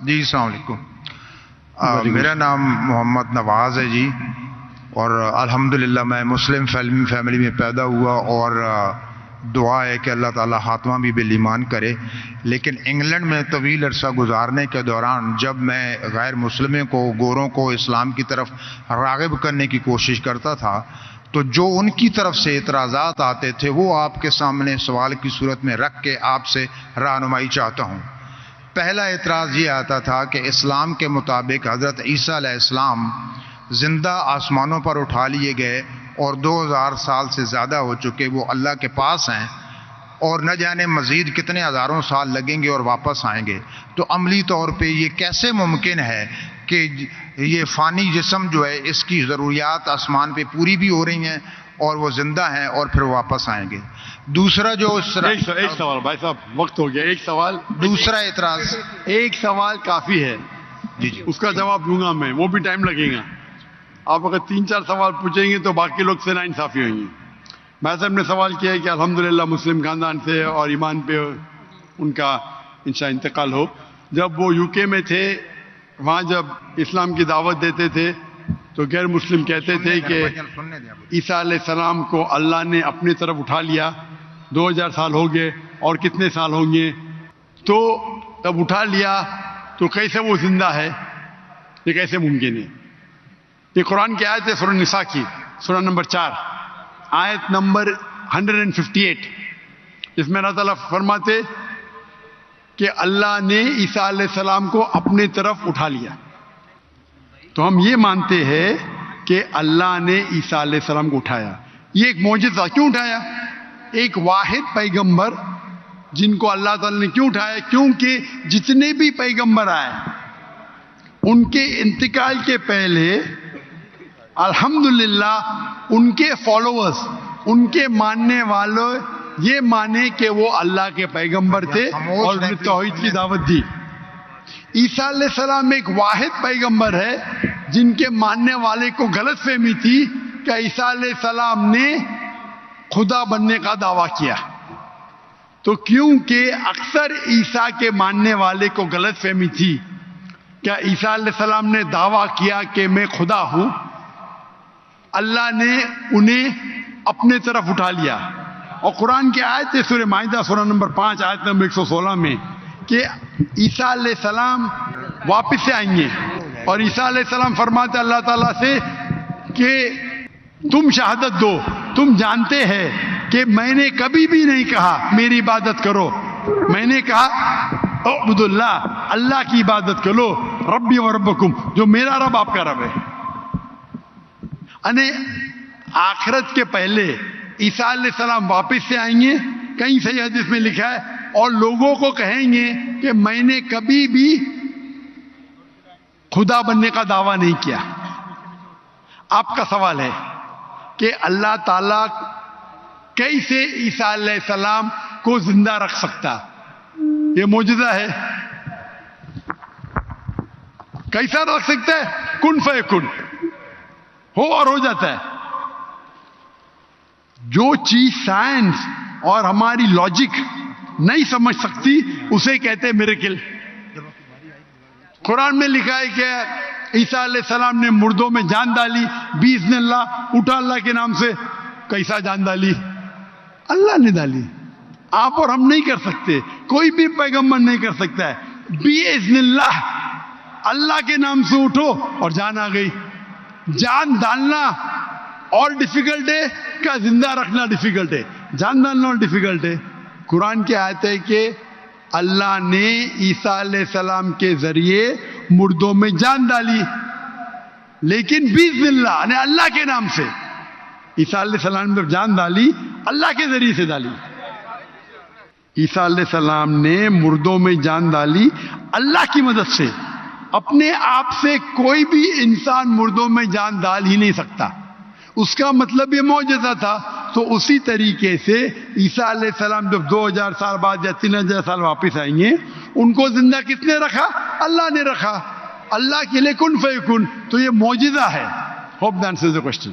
جی السلام علیکم. میرا نام محمد نواز ہے جی، اور الحمدللہ میں مسلم فیملی میں پیدا ہوا، اور دعا ہے کہ اللہ تعالیٰ خاتمہ بھی بالایمان کرے. لیکن انگلینڈ میں طویل عرصہ گزارنے کے دوران جب میں غیر مسلموں کو، گوروں کو اسلام کی طرف راغب کرنے کی کوشش کرتا تھا، تو جو ان کی طرف سے اعتراضات آتے تھے وہ آپ کے سامنے سوال کی صورت میں رکھ کے آپ سے رہنمائی چاہتا ہوں. پہلا اعتراض یہ آتا تھا کہ اسلام کے مطابق حضرت عیسیٰ علیہ السلام زندہ آسمانوں پر اٹھا لیے گئے اور 2000 سال سے زیادہ ہو چکے، وہ اللہ کے پاس ہیں، اور نہ جانے مزید کتنے ہزاروں سال لگیں گے اور واپس آئیں گے. تو عملی طور پہ یہ کیسے ممکن ہے کہ یہ فانی جسم جو ہے اس کی ضروریات آسمان پہ پوری بھی ہو رہی ہیں اور وہ زندہ ہیں اور پھر واپس آئیں گے؟ دوسرا جو ایک سوال بھائی صاحب، وقت ہو گیا. ایک سوال، دوسرا اعتراض، ایک سوال کافی ہے. جی جی اس کا جواب دوں گا میں، وہ بھی ٹائم لگے گا. آپ اگر 3-4 سوال پوچھیں گے تو باقی لوگ سے ناانصافی ہوئیں گی. میں صاحب نے سوال کیا ہے کہ الحمدللہ مسلم خاندان سے اور ایمان پہ ان کا انشاءاللہ انتقال ہو. جب وہ UK میں تھے، وہاں جب اسلام کی دعوت دیتے تھے تو غیر مسلم کہتے تھے کہ عیسیٰ علیہ السلام کو اللہ نے اپنی طرف اٹھا لیا، 2000 سال ہو گئے اور کتنے سال ہوں گے. تو جب اٹھا لیا تو کیسے وہ زندہ ہے؟ یہ کیسے ممکن ہے؟ یہ قرآن کی آیت ہے، سورہ نساء کی، سورہ نمبر 4 آیت نمبر 158. اس میں اللہ تعالیٰ فرماتے کہ اللہ نے عیسیٰ علیہ السلام کو اپنے طرف اٹھا لیا. تو ہم یہ مانتے ہیں کہ اللہ نے عیسیٰ علیہ السلام کو اٹھایا. یہ ایک معجزہ. کیوں اٹھایا؟ ایک واحد پیغمبر جن کو اللہ تعالیٰ نے کیوں اٹھایا؟ کیونکہ جتنے بھی پیغمبر آئے ان کے انتقال کے پہلے الحمدللہ ان کے فالوورز، ان کے ماننے والوں یہ مانے کہ وہ اللہ کے پیغمبر تھے اور انہیں توحید کی دعوت دی. عیسیٰ علیہ السلام ایک واحد پیغمبر ہے جن کے ماننے والے کو غلط فہمی تھی کہ عیسیٰ علیہ السلام نے خدا بننے کا دعویٰ کیا. تو کیونکہ اکثر عیسیٰ کے ماننے والے کو غلط فہمی تھی کہ عیسیٰ علیہ السلام نے دعویٰ کیا کہ میں خدا ہوں، اللہ نے انہیں اپنے طرف اٹھا لیا. اور قرآن کی آیت ہے سورہ مائدہ سورہ نمبر 5 آیت نمبر 116 میں کہ عیسیٰ علیہ السلام واپس سے آئیں گے. اور عیسیٰ علیہ السلام فرماتے اللہ تعالیٰ سے کہ تم شہادت دو، تم جانتے ہیں کہ میں نے کبھی بھی نہیں کہا میری عبادت کرو، میں نے کہا اعبدوا اللہ، اللہ کی عبادت کرو، ربی و ربکم، جو میرا رب آپ کا رب ہے. یعنی آخرت کے پہلے عیسیٰ علیہ السلام واپس سے آئیں گے، کہیں صحیح حدیث میں لکھا ہے، اور لوگوں کو کہیں گے کہ میں نے کبھی بھی خدا بننے کا دعویٰ نہیں کیا. آپ کا سوال ہے کہ اللہ تعالیٰ کیسے عیسیٰ علیہ السلام کو زندہ رکھ سکتا؟ یہ معجزہ ہے. کیسا رکھ سکتا ہے؟ کن فیکن، ہو اور ہو جاتا ہے. جو چیز سائنس اور ہماری لاجک نہیں سمجھ سکتی اسے کہتے ہیں میریکل. قرآن میں لکھا ہے کہ عیسیٰ علیہ السلام نے مردوں میں جان ڈالی، باذن اللہ اٹھا اللہ کے نام سے. کیسا جان ڈالی؟ اللہ نے ڈالی. آپ اور ہم نہیں کر سکتے، کوئی بھی پیغمبر نہیں کر سکتا ہے. باذن اللہ اللہ کے نام سے اٹھو اور جان آ گئی. جان ڈالنا اور ڈیفیکلٹ ہے کیا زندہ رکھنا ڈیفیکلٹ ہے؟ جان ڈالنا اور ڈیفیکلٹ ہے. قرآن کی آیت ہے کہ اللہ نے عیسیٰ علیہ السلام کے ذریعے مردوں میں جان ڈالی، لیکن باذن اللہ یعنی اللہ کے نام سے. عیسیٰ علیہ السلام نے جان ڈالی، اللہ کے ذریعے سے ڈالی. عیسیٰ علیہ السلام نے مردوں میں جان ڈالی اللہ کی مدد سے. اپنے آپ سے کوئی بھی انسان مردوں میں جان ڈال ہی نہیں سکتا. اس کا مطلب یہ معجزہ تھا. تو اسی طریقے سے عیسیٰ علیہ السلام جب 2000 سال بعد یا 3000 سال واپس آئیں گے، ان کو زندہ کس نے رکھا؟ اللہ نے رکھا. اللہ کے لیے کن فیکن. تو یہ معجزہ ہے. Hope the answers the question.